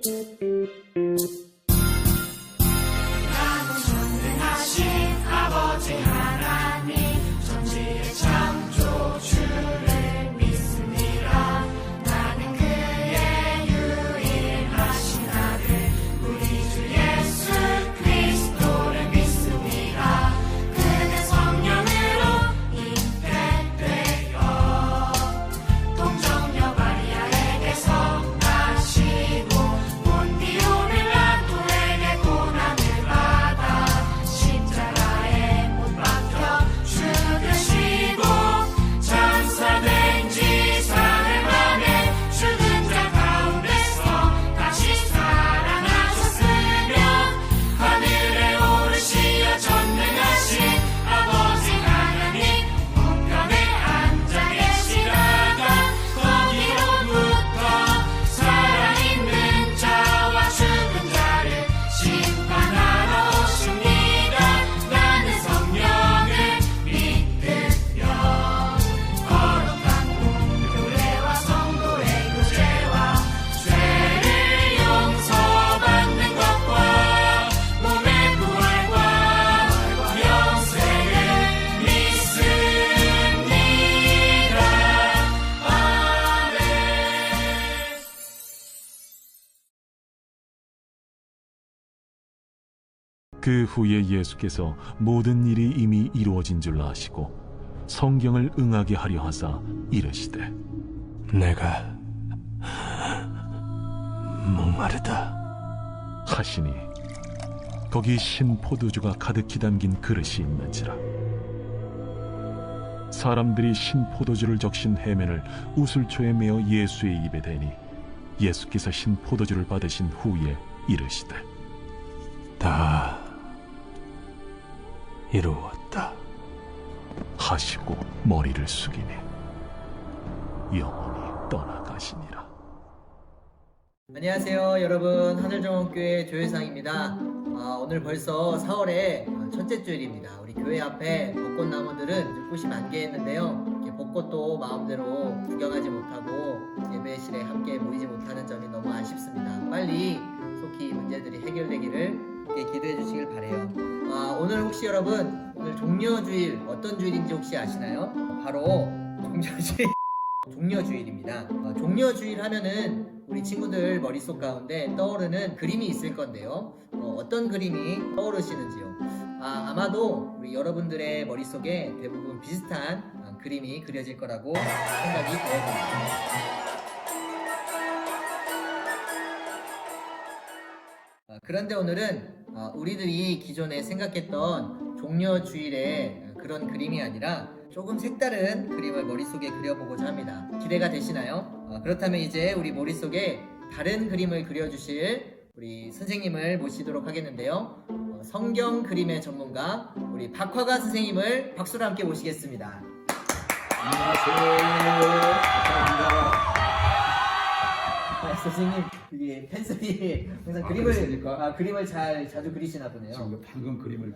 나는 전능하신 아버지 하나님 천지의 창조주를 믿습니다. 나는 그의 유일하신 아들 우리 주 예수 그리스도를 믿습니다. 그는 성령으로 잉태되어 동정녀 마리아에게서 나시고 본디오 빌라토에게 고난을 받아 십자가에 못 박혀 죽으시고 장사된 지 사흘 만에 죽은 자 가운데서 다시 살아나셨으며 하늘에 오르시어 전능하신 아버지 하나님 우편에 앉아 계시다가 거기로부터 살아있는 자와 죽은 자를 심판하러 오십니다. 나는 성령을 믿으며 거룩한 공교회와 성도의 교제와 죄를 용서받는 것과 몸의 부활과 영생을 믿습니다. 아멘. 그 후에 예수께서 모든 일이 이미 이루어진 줄 아시고 성경을 응하게 하려 하사 이르시되 내가 목마르다 하시니 거기 신 포도주가 가득히 담긴 그릇이 있는지라. 사람들이 신 포도주를 적신 해면을 우슬초에 메어 예수의 입에 대니 예수께서 신 포도주를 받으신 후에 이르시되 다 이루었다 하시고 머리를 숙이니 영원히 떠나가시니라. 안녕하세요 여러분, 하늘정원교회 조혜상입니다. 오늘 벌써 4월의 첫째 주일입니다. 우리 교회 앞에 벚꽃나무들은 꽃이 만개했는데요, 이렇게 벚꽃도 마음대로 구경하지 못하고 예배실에 함께 모이지 못하는 점이 너무 아쉽습니다. 빨리 속히 이 문제들이 해결되기를 함께 기도해 주시길 바라요. 오늘 혹시 여러분, 오늘 종려주일 어떤 주일인지 혹시 아시나요? 바로 종려주일입니다. 종려주일 하면은 우리 친구들 머릿속 가운데 떠오르는 그림이 있을 건데요, 어떤 그림이 떠오르시는지요? 아마도 우리 여러분들의 머릿속에 대부분 비슷한 그림이 그려질 거라고 생각이 되어집니다. 그런데 오늘은 우리들이 기존에 생각했던 종려주일의 그런 그림이 아니라 조금 색다른 그림을 머릿속에 그려보고자 합니다. 기대가 되시나요? 그렇다면 이제 우리 머릿속에 다른 그림을 그려주실 우리 선생님을 모시도록 하겠는데요, 성경 그림의 전문가 우리 박화가 선생님을 박수로 함께 모시겠습니다. 안녕하세요. 감사합니다. 선생님, 이게 펜슬이 항상 그림을 자주 그리시나 보네요. 지금 방금 그림을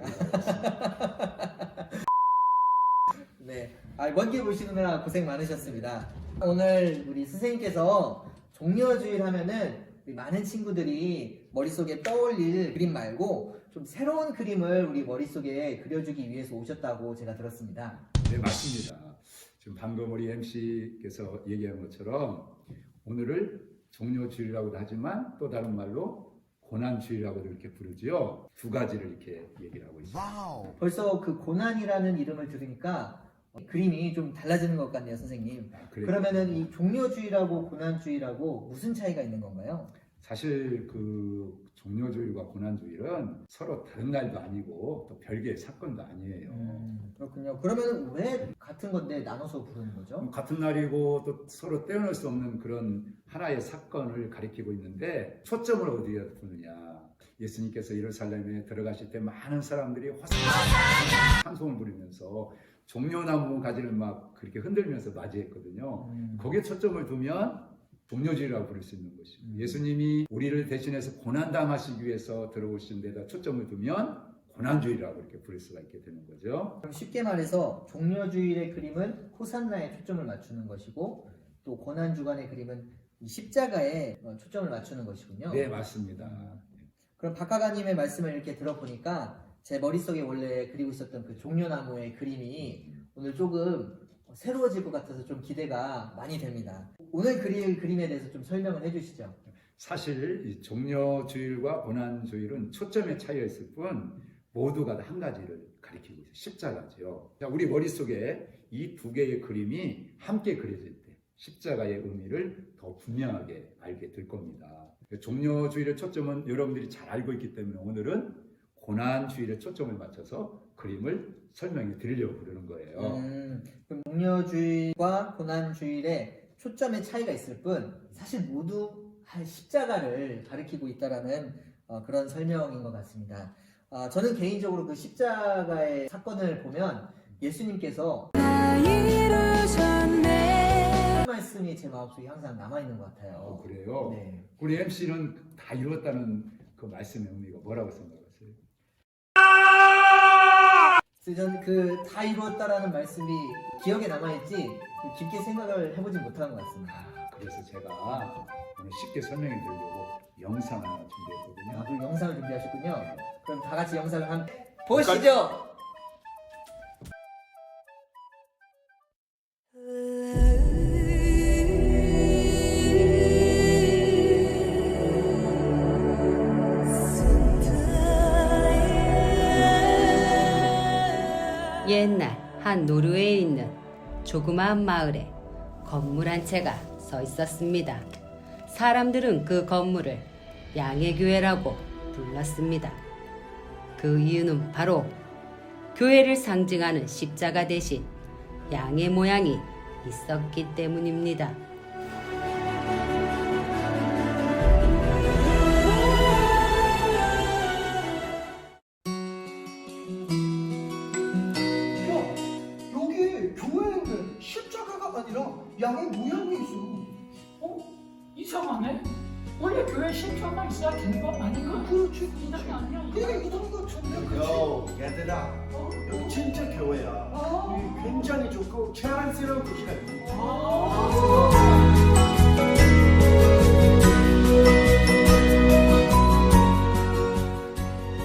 네, 먼 길 보시느라 고생 많으셨습니다. 오늘 우리 선생님께서 종려주일 하면은 우리 많은 친구들이 머릿속에 떠올릴 그림 말고 좀 새로운 그림을 우리 머릿속에 그려주기 위해서 오셨다고 제가 들었습니다. 네, 맞습니다. 지금 방금 우리 MC께서 얘기한 것처럼 오늘을 종려주일이라고도 하지만 또 다른 말로 고난주일이라고도 이렇게 부르지요. 두 가지를 이렇게 얘기를 하고 있습니다. 벌써 그 고난이라는 이름을 들으니까 그림이 좀 달라지는 것 같네요, 선생님. 그러면은 이 종려주일하고 고난주일하고 무슨 차이가 있는 건가요? 사실 그 종려주일과 고난주일은 서로 다른 날도 아니고 또 별개의 사건도 아니에요. 그렇군요. 그러면 왜 같은 건데 나눠서 부르는 거죠? 같은 날이고 또 서로 떼어낼 수 없는 그런 하나의 사건을 가리키고 있는데 초점을 어디에 두느냐. 예수님께서 예루살렘에 들어가실 때 많은 사람들이 호산나 찬송을 부르면서 종려나무 가지를 막 그렇게 흔들면서 맞이했거든요. 거기에 초점을 두면 종려주일이라고 부를 수 있는 것입니다. 예수님이 우리를 대신해서 고난당하시기 위해서 들어오신 데다 초점을 두면 고난주일이라고 이렇게 부를 수가 있게 되는 거죠. 그럼 쉽게 말해서 종려주일의 그림은 호산나에 초점을 맞추는 것이고 또 고난주간의 그림은 이 십자가에 초점을 맞추는 것이군요. 네, 맞습니다. 그럼 박하가님의 말씀을 이렇게 들어보니까 제 머릿속에 원래 그리고 있었던 그 종려나무의 그림이 오늘 조금 새로워질 것 같아서 좀 기대가 많이 됩니다. 오늘 그릴 그림에 대해서 좀 설명을 해주시죠. 사실 이 종려주일과 고난주일은 초점의 차이가 있을 뿐 모두가 다 한 가지를 가리키고 있어요. 십자가죠. 자, 우리 머릿속에 이 두 개의 그림이 함께 그려질 때 십자가의 의미를 더 분명하게 알게 될 겁니다. 종려주일의 초점은 여러분들이 잘 알고 있기 때문에 오늘은 고난주일의 초점을 맞춰서 그림을 설명해 드리려고 그러는 거예요. 그럼 종려주일과 고난주일에 초점의 차이가 있을 뿐 사실 모두 십자가를 가리키고 있다라는 그런 설명인 것 같습니다. 저는 개인적으로 그 십자가의 사건을 보면 예수님께서 말씀이 제 마음속에 항상 남아있는 것 같아요. 그래요? 네. 우리 MC는 다 이뤘다는 그 말씀의 의미가 뭐라고 생각하세요? 그래서 저는 그 다 이루었다라는 말씀이 기억에 남아있지 깊게 생각을 해보진 못한 것 같습니다. 그래서 제가 오늘 쉽게 설명해 드리려고 영상 하나 준비했거든요. 그 영상을 준비하셨군요. 그럼 다 같이 영상을 한번 보시죠. 옛날 한 노르웨이에 있는 조그마한 마을에 건물 한 채가 서 있었습니다. 사람들은 그 건물을 양의 교회라고 불렀습니다. 그 이유는 바로 교회를 상징하는 십자가 대신 양의 모양이 있었기 때문입니다. 여기 교회에는 십자가가 아니라 양의 모양이 있어. 이상하네? 원래 교회 십자가 있어야 되는 거 아닌가? 그렇지. 이상이 아니야. 이게 이상 같은데, 그치? 요, 얘들아, 여기 진짜 교회야. 여기 굉장히 좋고 자연스러운 곳이다.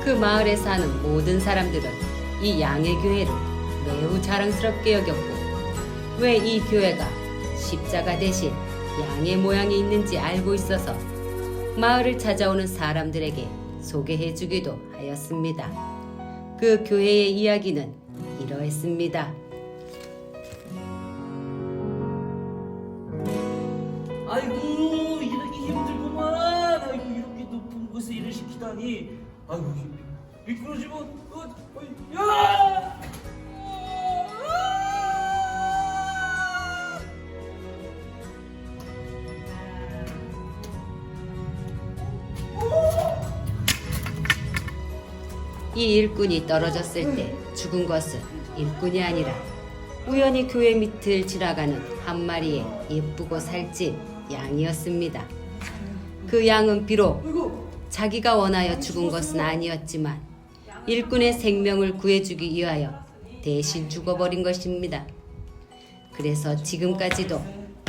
그 마을에 사는 모든 사람들은 이 양의 교회를 매우 자랑스럽게 여겼고, 왜 이 교회가 십자가 대신 양의 모양이 있는지 알고 있어서 마을을 찾아오는 사람들에게 소개해주기도 하였습니다. 그 교회의 이야기는 이러했습니다. 아이고 이렇게 힘들구만. 아이고 이렇게 높은 곳에 일을 시키다니. 아이고 미끄러지면 야! 이 일꾼이 떨어졌을 때 죽은 것은 일꾼이 아니라 우연히 교회 밑을 지나가는 한 마리의 예쁘고 살찐 양이었습니다. 그 양은 비록 자기가 원하여 죽은 것은 아니었지만 일꾼의 생명을 구해주기 위하여 대신 죽어버린 것입니다. 그래서 지금까지도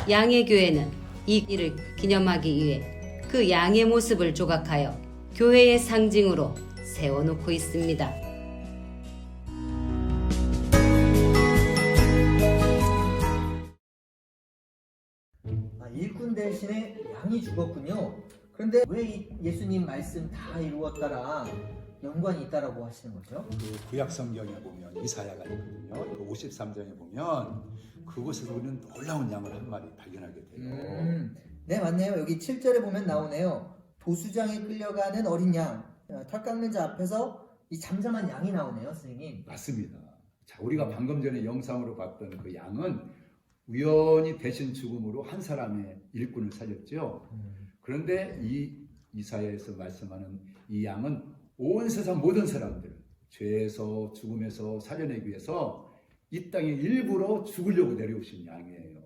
양의 교회는 이 일을 기념하기 위해 그 양의 모습을 조각하여 교회의 상징으로 세워놓고 있습니다. 일꾼 대신에 양이 죽었군요. 그런데 왜 이 예수님 말씀 다 이루었다랑 연관이 있다라고 하시는 거죠? 그 구약 성경에 보면 이사야가 있거든요. 그 53장에 보면 그곳에서 우리는 놀라운 양을 한 마리 발견하게 돼요. 네, 맞네요. 여기 7절에 보면 나오네요. 도수장에 끌려가는 어린 양, 털 깎는 자 앞에서 이 잠잠한 양이 나오네요, 선생님. 맞습니다. 자, 우리가 방금 전에 영상으로 봤던 그 양은 우연히 대신 죽음으로 한 사람의 일꾼을 살렸죠. 그런데 이 이사야에서 말씀하는 이 양은 온 세상 모든 사람들을 죄에서 죽음에서 살려내기 위해서 이 땅에 일부러 죽으려고 내려오신 양이에요.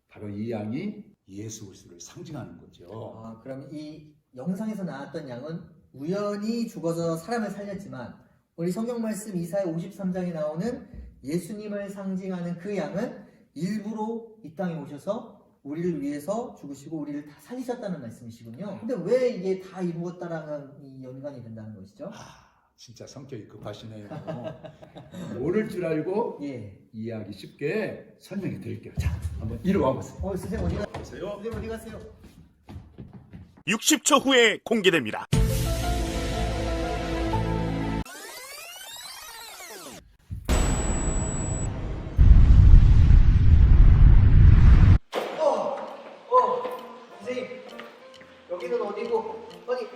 바로 이 양이 예수 그리스도를 상징하는 거죠. 그럼 이 영상에서 나왔던 양은 우연히 죽어서 사람을 살렸지만 우리 성경 말씀 이사야 53장에 나오는 예수님을 상징하는 그 양은 일부러 이 땅에 오셔서 우리를 위해서 죽으시고 우리를 다 살리셨다는 말씀이시군요. 근데 왜 이게 다 이루었다라는 이 연관이 된다는 것이죠? 진짜 성격이 급하시네요. 모를 줄 알고 예. 이해하기 쉽게 설명해 드릴게요. 자, 한번 이리 와보세요. 선생님 어디 가세요? 보세요. 선생님 어디 가세요? 60초 후에 공개됩니다. 선생님 여기는 어디고? 아니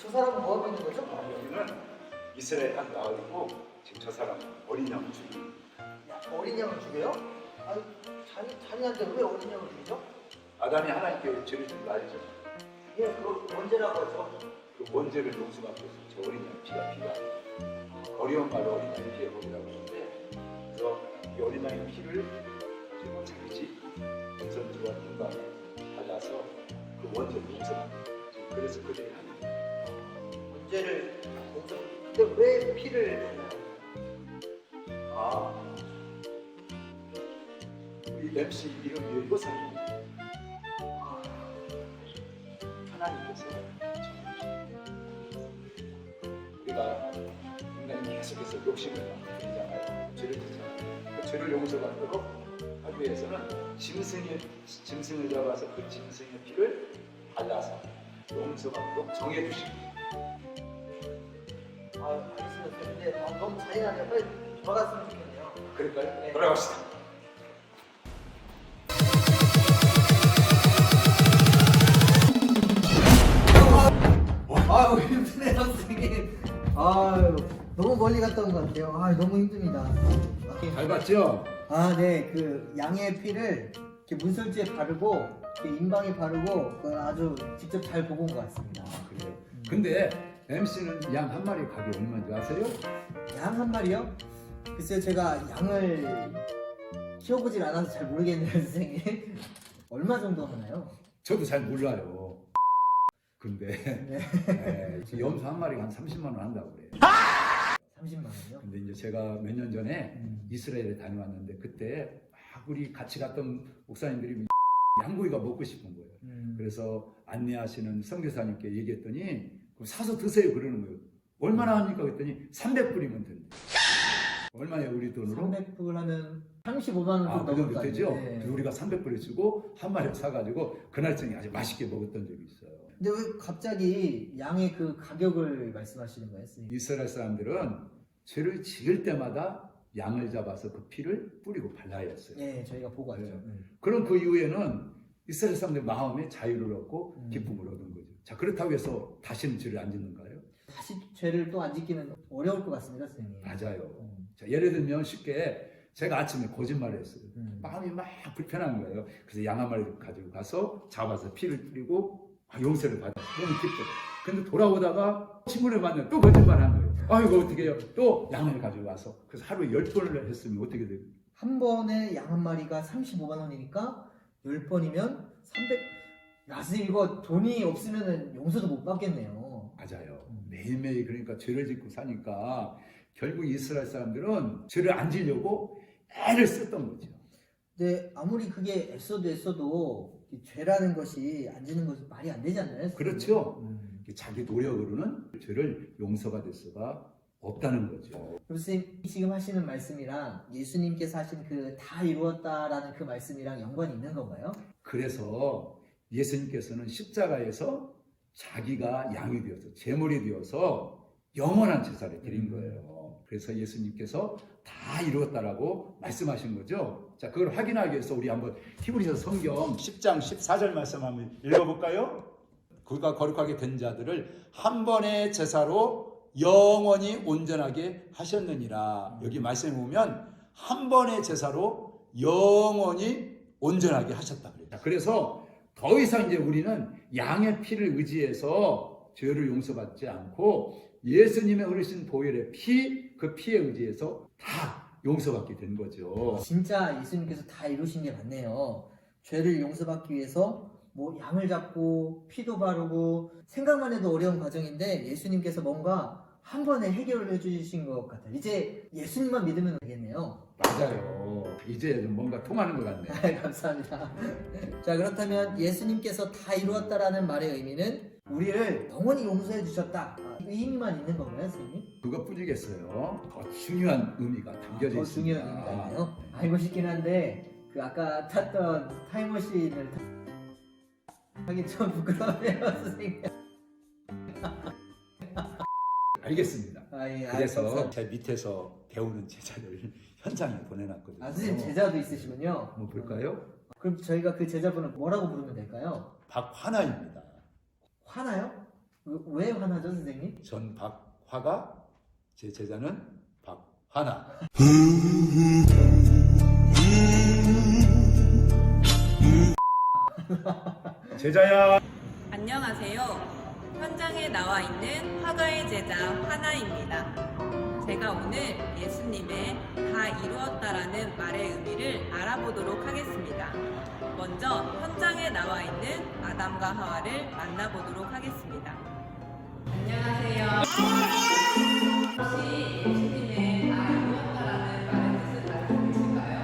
저 사람은 뭐 하고 있는 거죠? 여기는 이스라엘 한 마을이고 지금 저 사람 어린 양을 죽이는 어린 양을 죽여요? 아니 잔인한데 왜 어린 양을 죽이죠? 아담이 하나님께 죄를 진 거 알죠? 예, 그 언제라고 하죠? 그 원죄를 용서받기 위해서 저 어린 양 피가 어려운 말로 어린 양의 피에 버리라고 하는데 그래서 이 어린 양의 피를 그리고 자기 집 전선지와 인방에 발라서 그 원죄를 용서받는 거예요. 그래서 그들이 하는 거예요. 문제를 용서. 근데 왜 피를? 우리 MC 이름 이거사님 하나님께서 우리가 인간이 계속해서 욕심을 많이 부리잖아요. 죄를 짓잖아요. 그 죄를 용서받도록 하기 위해서는 짐승을 잡아서 그 짐승의 피를 발라서 용서받도록 정해주시고. 알겠습니다. 근데 너무 잔인하네요. 빨리 돌아갔으면 좋겠네요. 그럴까요? 네. 돌아갑시다. 아유 힘드네요 선생님. 아유 너무 멀리 갔다 온 것 같아요. 너무 힘듭니다. 잘 봤죠? 네, 그 양의 피를 이렇게 문설주에 바르고 이렇게 인방에 바르고 그 아주 직접 잘 보고 온 것 같습니다. 그래요. 근데 MC는 양 한 마리 가격이 얼마인지 아세요? 양 한 마리요? 글쎄요 제가 양을 키워보질 않아서 잘 모르겠네요 선생님. 얼마 정도 하나요? 저도 잘 몰라요. 근데 네. 염소 한 마리가 한 30만 원 한다고 그래요. 30만 원이요? 근데 이제 제가 몇 년 전에 이스라엘에 다녀왔는데 그때 막 우리 같이 갔던 목사님들이 양고기가 먹고 싶은 거예요. 그래서 안내하시는 선교사님께 얘기했더니 사서 드세요 그러는 거예요. 얼마나 합니까? 그랬더니 300불이면 된다. 얼마예요 우리 돈으로? 300불 하면 35만 원 정도 그 정도 되죠? 네. 그래서 우리가 300불을 주고 한 마리를 사가지고 그날 저녁에 아주 맛있게 먹었던 적이 있어요. 근데 왜 갑자기 양의 그 가격을 말씀하시는 거예요, 선생님? 이스라엘 사람들은 죄를 지을 때마다 양을 잡아서 그 피를 뿌리고 발라야 했어요. 네, 저희가 보고 왔죠. 그럼 그 이후에는 이스라엘 사람들 마음에 자유를 얻고 기쁨을 얻은 거죠. 자, 그렇다고 해서 다시는 죄를 안 짓는가요? 다시 죄를 또 안 짓기는 어려울 것 같습니다, 선생님. 맞아요. 자, 예를 들면 쉽게 제가 아침에 거짓말을 했어요. 마음이 막 불편한 거예요. 그래서 양 한 마리를 가지고 가서 잡아서 피를 뿌리고 용서를 받아. 너무 기뻐요. 근데 돌아오다가 친구를 만나면 또 거짓말을 한 거예요. 이거 어떻게 해요? 또 양을 가지고 와서. 그래서 하루에 10번을 했으면 어떻게 돼요? 한 번에 양 한 마리가 35만 원이니까 10번이면 300. 야, 선생님 이거 돈이 없으면 용서도 못 받겠네요. 맞아요. 매일매일 그러니까 죄를 짓고 사니까 결국 이스라엘 사람들은 죄를 안 지려고 애를 썼던 거죠. 근데 아무리 그게 애써도 이 죄라는 것이 안 지는 것이 말이 안 되지 않나요? 선생님? 그렇죠. 자기 노력으로는 죄를 용서받을 수가 없다는 거죠. 선생님 지금 하시는 말씀이랑 예수님께서 하신 그 다 이루었다라는 그 말씀이랑 연관이 있는 건가요? 그래서 예수님께서는 십자가에서 자기가 양이 되어서 제물이 되어서 영원한 제사를 드린 거예요. 그래서 예수님께서 다 이루었다라고 말씀하신 거죠. 자, 그걸 확인하기 위해서 우리 한번 히브리서 성경 10장 14절 말씀 한번 읽어볼까요? 그가 거룩하게 된 자들을 한 번의 제사로 영원히 온전하게 하셨느니라. 여기 말씀에 보면 한 번의 제사로 영원히 온전하게 하셨다 그래요. 그래서 더 이상 이제 우리는 양의 피를 의지해서 죄를 용서받지 않고 예수님의 흐르신 보혈의 피, 그 피에 의지해서 다 용서받게 된 거죠. 진짜 예수님께서 다 이루신 게 맞네요. 죄를 용서받기 위해서 뭐 양을 잡고 피도 바르고 생각만 해도 어려운 과정인데 예수님께서 뭔가 한 번에 해결을 해주신 것 같아요. 이제 예수님만 믿으면 되겠네요. 맞아요. 이제 좀 뭔가 통하는 것 같네. 감사합니다. 자, 그렇다면 예수님께서 다 이루었다라는 말의 의미는 우리를 영원히 용서해 주셨다. 이 의미만 있는 건가요, 선생님? 그것뿐이겠어요. 더 중요한 의미가 담겨져 더 있습니다. 중요한 의미가 있나요? 알고 싶긴 한데 그 아까 탔던 타임머신을 하긴 좀 부끄러워요, 선생님. 알겠습니다. 예, 그래서 감사합니다. 제 밑에서 배우는 제자를 현장에 보내놨거든요. 선생님 제자도 있으시군요. 한번 볼까요? 그럼 저희가 그 제자분을 뭐라고 부르면 될까요? 박화나입니다. 화나요? 왜 화나죠, 선생님? 전 박화가, 제 제자는 박화나. 제자야. 안녕하세요. 현장에 나와 있는 화가의 제자 하나입니다. 제가 오늘 예수님의 다 이루었다라는 말의 의미를 알아보도록 하겠습니다. 먼저 현장에 나와 있는 아담과 하와를 만나보도록 하겠습니다. 안녕하세요. 혹시 예수님의 다 이루었다라는 말의 뜻을 알고 계실까요?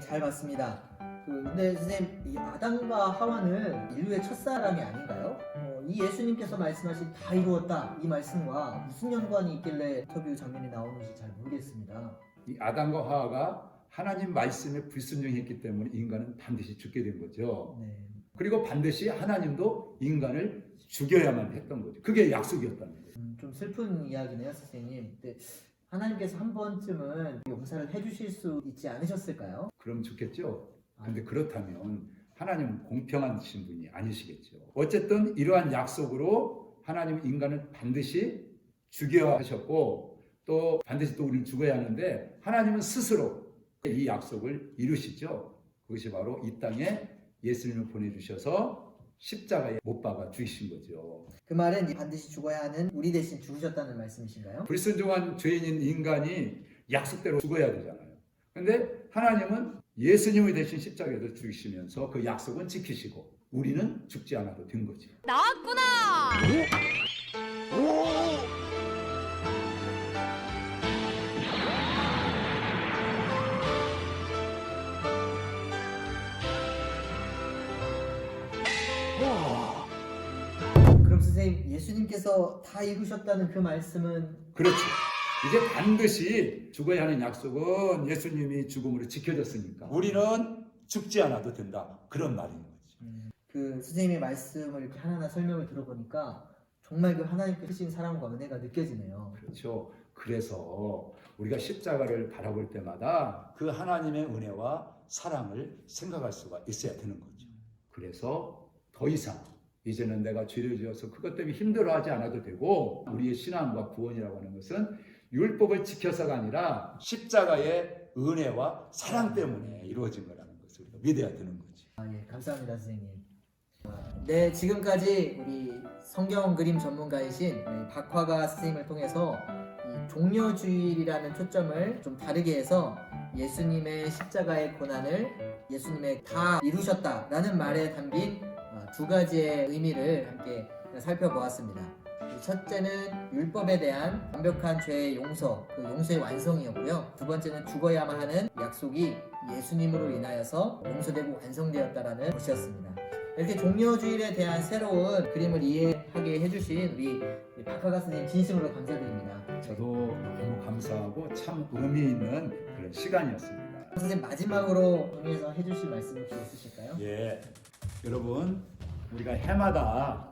잘 봤습니다. 근데 선생님, 이 아담과 하와는 인류의 첫사람이 아닌가요? 이 예수님께서 말씀하신 다 이루었다 이 말씀과 무슨 연관이 있길래 인터뷰 장면이 나오는지 잘 모르겠습니다. 이 아담과 하와가 하나님 말씀에 불순종했기 때문에 인간은 반드시 죽게 된 거죠. 네. 그리고 반드시 하나님도 인간을 죽여야만 했던 거죠. 그게 약속이었다는 거예요. 좀 슬픈 이야기네요, 선생님. 근데 하나님께서 한 번쯤은 용서를 해주실 수 있지 않으셨을까요? 그럼 좋겠죠. 근데 그렇다면 하나님은 공평하신 분이 아니시겠죠. 어쨌든 이러한 약속으로 하나님은 인간을 반드시 죽여야 하셨고 또 반드시 또 우리는 죽어야 하는데 하나님은 스스로 이 약속을 이루시죠. 그것이 바로 이 땅에 예수님을 보내주셔서 십자가에 못 박아 죽이신 거죠. 그 말은 반드시 죽어야 하는 우리 대신 죽으셨다는 말씀이신가요? 불순종한 죄인인 인간이 약속대로 죽어야 되잖아요. 근데 하나님은 예수님이 대신 십자가에서 죽이시면서 그 약속은 지키시고 우리는 죽지 않아도 된 거지. 나왔구나. 그럼 선생님, 예수님께서 다 이루셨다는 그 말씀은 그렇죠. 이제 반드시 죽어야 하는 약속은 예수님이 죽음으로 지켜졌으니까 우리는 죽지 않아도 된다. 그런 말인 거지. 그 선생님의 말씀을 이렇게 하나하나 설명을 들어보니까 정말 그 하나님께 크신 사랑과 은혜가 느껴지네요. 그렇죠. 그래서 우리가 십자가를 바라볼 때마다 그 하나님의 은혜와 사랑을 생각할 수가 있어야 되는 거죠. 그래서 더 이상 이제는 내가 죄를 지어서 그것 때문에 힘들어하지 않아도 되고 우리의 신앙과 구원이라고 하는 것은 율법을 지켜서가 아니라 십자가의 은혜와 사랑 때문에 이루어진 거라는 것을 우리가 믿어야 되는 거지. 예, 감사합니다, 선생님. 네, 지금까지 우리 성경 그림 전문가이신 박화가 선생님을 통해서 이 종려주일이라는 초점을 좀 다르게 해서 예수님의 십자가의 고난을 예수님의 다 이루셨다라는 말에 담긴 두 가지의 의미를 함께 살펴보았습니다. 첫째는 율법에 대한 완벽한 죄의 용서, 그 용서의 완성이었고요. 두 번째는 죽어야만 하는 약속이 예수님으로 인하여서 용서되고 완성되었다라는 것이었습니다. 이렇게 종려주일에 대한 새로운 그림을 이해하게 해주신 우리 박하가 선생님 진심으로 감사드립니다. 저도 너무 감사하고 참 의미 있는 그런 시간이었습니다. 선생님 마지막으로 정리해서 해주실 말씀 혹시 있으실까요? 예, 여러분 우리가 해마다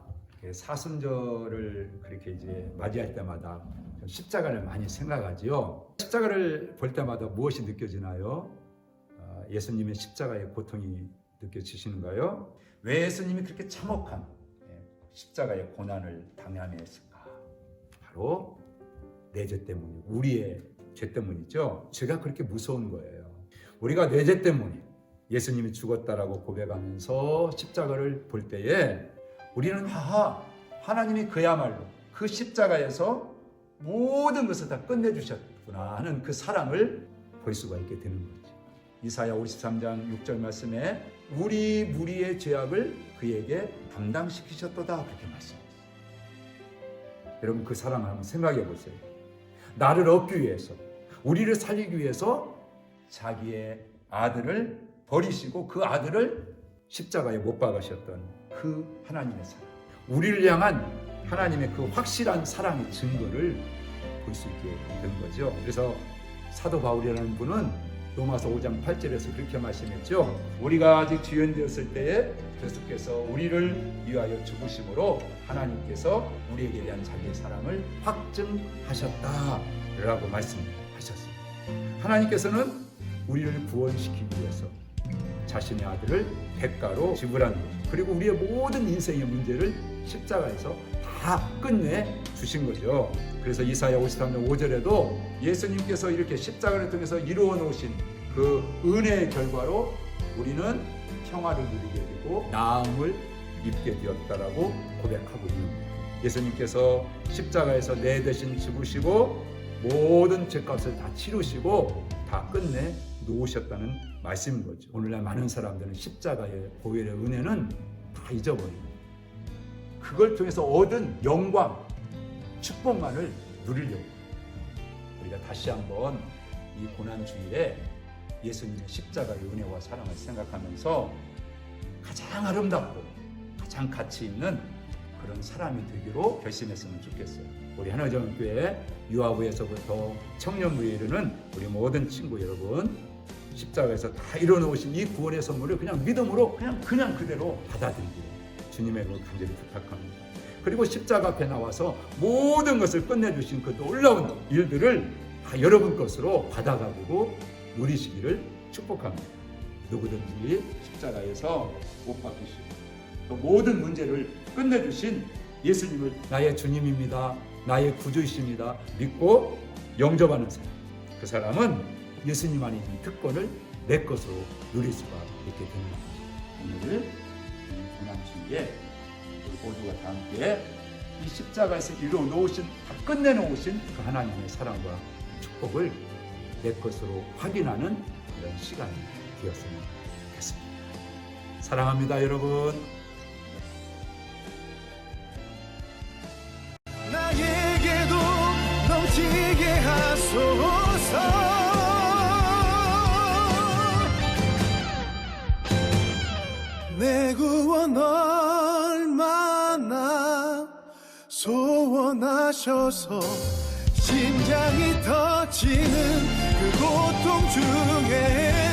사순절을 그렇게 이제 맞이할 때마다 십자가를 많이 생각하지요. 십자가를 볼 때마다 무엇이 느껴지나요? 예수님의 십자가의 고통이 느껴지시는가요? 왜 예수님이 그렇게 참혹한 십자가의 고난을 당하였을까? 바로 내 죄 때문에, 우리의 죄 때문이죠. 죄가 그렇게 무서운 거예요. 우리가 내 죄 때문에 예수님이 죽었다라고 고백하면서 십자가를 볼 때에 우리는 하나님이 그야말로 그 십자가에서 모든 것을 다 끝내주셨구나 하는 그 사랑을 볼 수가 있게 되는 거죠. 이사야 53장 6절 말씀에 우리 무리의 죄악을 그에게 담당시키셨도다 그렇게 말씀했어요. 여러분 그 사랑을 한번 생각해 보세요. 나를 얻기 위해서, 우리를 살리기 위해서 자기의 아들을 버리시고 그 아들을 십자가에 못 박으셨던 그 하나님의 사랑, 우리를 향한 하나님의 그 확실한 사랑의 증거를 볼 수 있게 된 거죠. 그래서 사도 바울이라는 분은 로마서 5장 8절에서 그렇게 말씀했죠. 우리가 아직 주연되었을 때에 그리스도께서 우리를 위하여 죽으심으로 하나님께서 우리에게 대한 자기의 사랑을 확증하셨다라고 말씀하셨습니다. 하나님께서는 우리를 구원시키기 위해서 자신의 아들을 대가로 지불한 것, 그리고 우리의 모든 인생의 문제를 십자가에서 다 끝내 주신 거죠. 그래서 이사야 53장 5절에도 예수님께서 이렇게 십자가를 통해서 이루어 놓으신 그 은혜의 결과로 우리는 평화를 누리게 되고 나음을 입게 되었다라고 고백하고 있는 거예요. 예수님께서 십자가에서 내 대신 죽으시고 모든 죄값을 다 치르시고 다 끝내 놓으셨다는 말씀인 거죠. 오늘날 많은 사람들은 십자가의 보혈의 은혜는 다 잊어버립니다. 그걸 통해서 얻은 영광, 축복만을 누리려고 우리가 다시 한번 이 고난주일에 예수님의 십자가의 은혜와 사랑을 생각하면서 가장 아름답고 가장 가치 있는 그런 사람이 되기로 결심했으면 좋겠어요. 우리 하나정교회 유아부에서부터 청년부에 이르는 우리 모든 친구 여러분, 십자가에서 다 이뤄놓으신 이 구원의 선물을 그냥 믿음으로 그냥 그대로 받아들이고 주님의 그 간절히 부탁합니다. 그리고 십자가 앞에 나와서 모든 것을 끝내주신 그 놀라운 일들을 다 여러분 것으로 받아가지고 누리시기를 축복합니다. 누구든지 십자가에서 못 박히시고 또 모든 문제를 끝내주신 예수님을 나의 주님입니다, 나의 구주이십니다 믿고 영접하는 사람, 그 사람은 예수님 안에 있는 특권을 내 것으로 누릴 수가 있게 됩니다. 오늘 이 고난주일에 모두가 다 함께 이 십자가에서 이루어 놓으신, 다 끝내놓으신 그 하나님의 사랑과 축복을 내 것으로 확인하는 그런 시간이 되었으면 좋겠습니다. 사랑합니다, 여러분. 나에게도 넘치게 하소서. 내 구원 얼마나 소원하셔서 심장이 터지는 그 고통 중에